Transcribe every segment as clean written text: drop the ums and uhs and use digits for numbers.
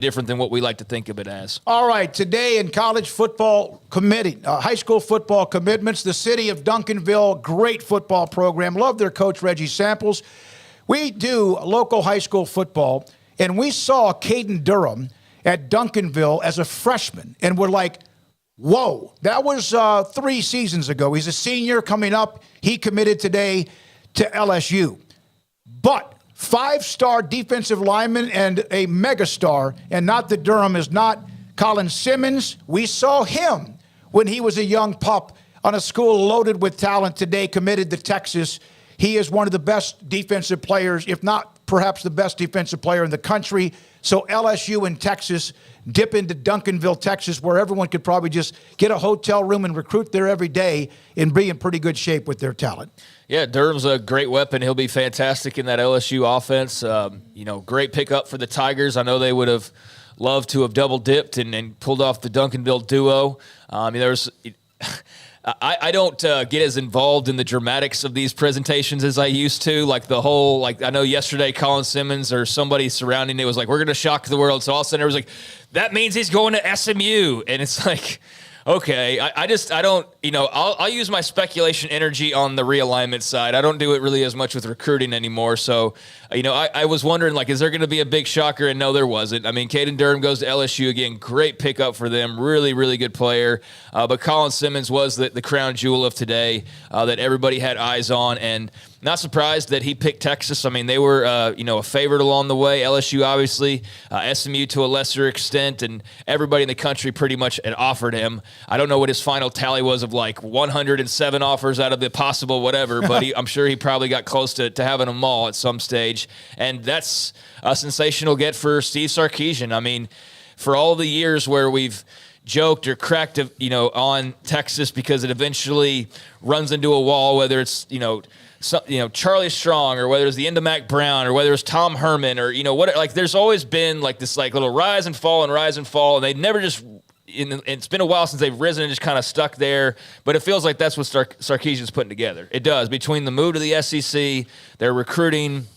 different than what we like to think of it as. All right, today in college football high school football commitments, the city of Duncanville, great football program. Love their coach, Reggie Samples. We do local high school football, and we saw Caden Durham at Duncanville as a freshman, and we're like, whoa, that was 3 seasons ago. He's a senior coming up. He committed today to LSU. But 5-star defensive lineman and a megastar, and not that Durham is not Colin Simmons. We saw him when he was a young pup on a school loaded with talent today, committed to Texas. He is one of the best defensive players, if not perhaps the best defensive player in the country. So LSU and Texas dip into Duncanville, Texas, where everyone could probably just get a hotel room and recruit there every day and be in pretty good shape with their talent. Yeah, Durham's a great weapon. He'll be fantastic in that LSU offense. Great pickup for the Tigers. I know they would have loved to have double dipped and pulled off the Duncanville duo. I don't get as involved in the dramatics of these presentations as I used to. I know yesterday Colin Simmons or somebody surrounding it was like, we're going to shock the world. So all of a sudden it was like, that means he's going to SMU. And it's like, okay, I'll use my speculation energy on the realignment side. I don't do it really as much with recruiting anymore. So, I was wondering, is there going to be a big shocker? And no, there wasn't. I mean, Caden Durham goes to LSU again. Great pickup for them. Really, really good player. But Colin Simmons was the crown jewel of today that everybody had eyes on. And not surprised that he picked Texas. I mean, they were, a favorite along the way. LSU, obviously, SMU to a lesser extent, and everybody in the country pretty much had offered him. I don't know what his final tally was of 107 offers out of the possible whatever, but I'm sure he probably got close to having them all at some stage. And that's a sensational get for Steve Sarkisian. I mean, for all the years where we've joked or cracked, on Texas because it eventually runs into a wall, whether it's, Charlie Strong, or whether it's the end of Mac Brown, or whether it's Tom Herman, or there's always been this little rise and fall, and they never just. It's been a while since they've risen and just kind of stuck there, but it feels like that's what Sarkisian's putting together. It does, between the move to the SEC, their recruiting,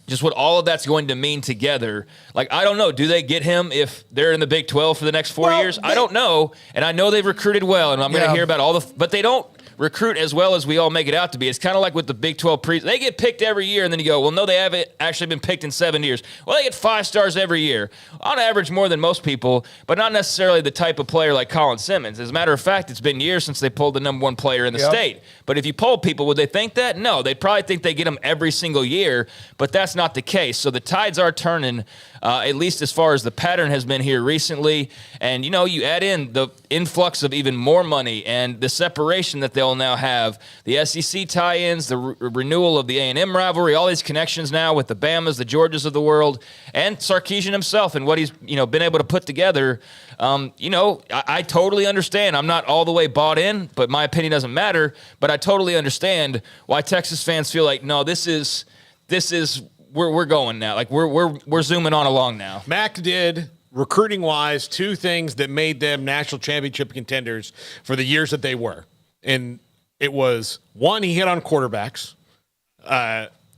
just what all of that's going to mean together. I don't know. Do they get him if they're in the Big 12 for the next 4 years? I don't know, and I know they've recruited well, and I'm going to hear about but they don't recruit as well as we all make it out to be. It's kind of like with the Big 12 they get picked every year, and then you go, well, no, they haven't actually been picked in 7 years. Well, they get 5 stars every year. On average, more than most people, but not necessarily the type of player like Colin Simmons. As a matter of fact, it's been years since they pulled the number 1 player in the state. But if you poll people, would they think that? No, they'd probably think they get him every single year, but that's not the case. So the tides are turning, at least as far as the pattern has been here recently. And, you add in the influx of even more money and the separation that they'll now have, the SEC tie-ins, the renewal of the A&M rivalry, all these connections now with the Bamas, the Georgias of the world, and Sarkisian himself and what he's, been able to put together. I totally understand. I'm not all the way bought in, but my opinion doesn't matter. But I totally understand why Texas fans feel like, no, this is we're going now. We're zooming on along now. Mac did, recruiting-wise, 2 things that made them national championship contenders for the years that they were. And it was, 1, he hit on quarterbacks.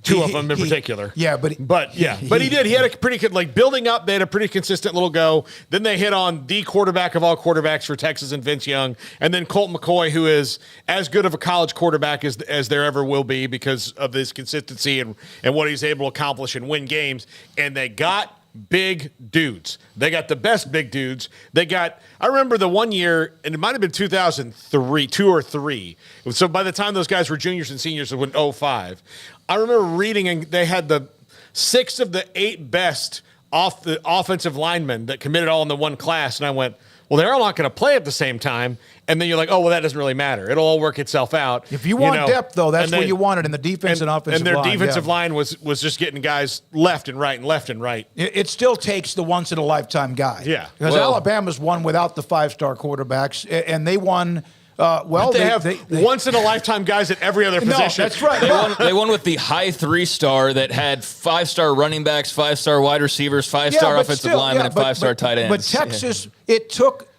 2 of them in particular. Yeah, but he did. He had a pretty good, building up. They had a pretty consistent little go. Then they hit on the quarterback of all quarterbacks for Texas and Vince Young, and then Colt McCoy, who is as good of a college quarterback as there ever will be because of his consistency and what he's able to accomplish and win games. And they got big dudes. They got the best big dudes. I remember the one year, and it might have been 2003, 2 or 3. So by the time those guys were juniors and seniors, it was 2005. I remember reading, and they had the 6 of the 8 best off the offensive linemen that committed all in the one class. And I went, well, they're all not going to play at the same time. And then you're like, oh, well, that doesn't really matter. It'll all work itself out. If you want depth, though, that's what you wanted in the defense and offensive line. And their defensive line was just getting guys left and right and left and right. It still takes the once-in-a-lifetime guy. Yeah. Because Alabama's won without the 5-star quarterbacks, and they won – they have once-in-a-lifetime guys at every other position. No, that's right. They won with the high 3-star that had 5-star running backs, 5-star wide receivers, 5-star offensive linemen, and 5-star tight ends. But Texas, it took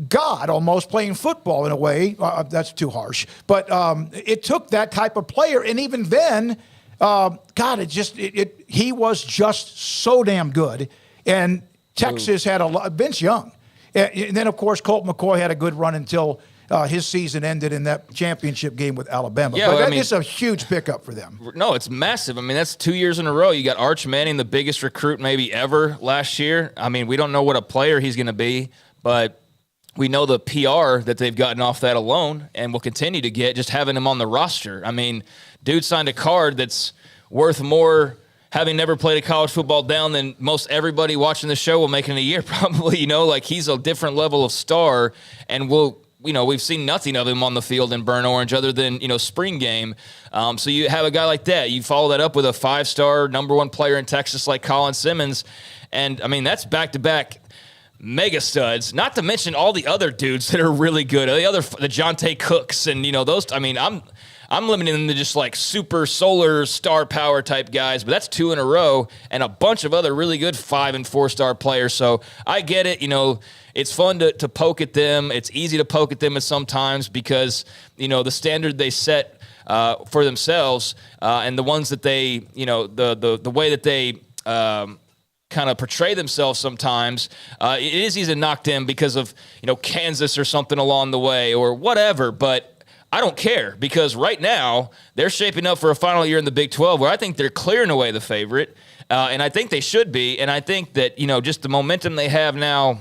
God almost playing football in a way. That's too harsh. But it took that type of player. And even then, he was just so damn good. And Texas had a lot. Vince Young. And then, of course, Colt McCoy had a good run until his season ended in that championship game with Alabama. Yeah, but I mean, it's a huge pickup for them. No, it's massive. I mean, that's 2 years in a row. You got Arch Manning, the biggest recruit maybe ever last year. I mean, we don't know what a player he's going to be, but we know the PR that they've gotten off that alone and will continue to get just having him on the roster. I mean, dude signed a card that's worth more having never played a college football down than most everybody watching the show will make in a year probably. Like he's a different level of star, and we've seen nothing of him on the field in Burnt Orange other than, spring game. So you have a guy like that. You follow that up with a 5-star number 1 player in Texas like Colin Simmons. And, I mean, that's back-to-back mega studs, not to mention all the other dudes that are really good. The Jonte Cooks and, those. I mean, I'm limiting them to just like super solar star power type guys, but that's 2 in a row and a bunch of other really good 5- and 4-star players. So I get it. It's fun to poke at them. It's easy to poke at them at sometimes because, the standard they set for themselves and the ones that they, the way that they kind of portray themselves sometimes, it is easy to knock them because of, Kansas or something along the way or whatever. But I don't care because right now they're shaping up for a final year in the Big 12 where I think they're clearing away the favorite. And I think they should be. And I think that, just the momentum they have now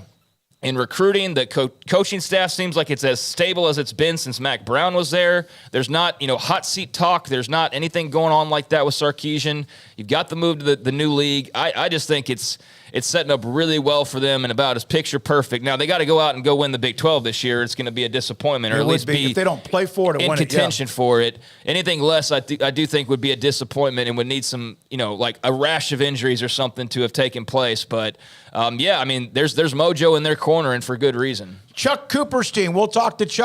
in recruiting, the coaching staff seems like it's as stable as it's been since Mac Brown was there. There's not, hot seat talk. There's not anything going on like that with Sarkisian. You've got the move to the new league. I just think it's setting up really well for them and about as picture perfect. Now, they got to go out and go win the Big 12 this year. It's going to be a disappointment, or at least be if they don't play for it and in win contention for it. Anything less, I do think would be a disappointment and would need some, like a rash of injuries or something to have taken place. But, I mean, there's mojo in their corner and for good reason. Chuck Cooper's team. We'll talk to Chuck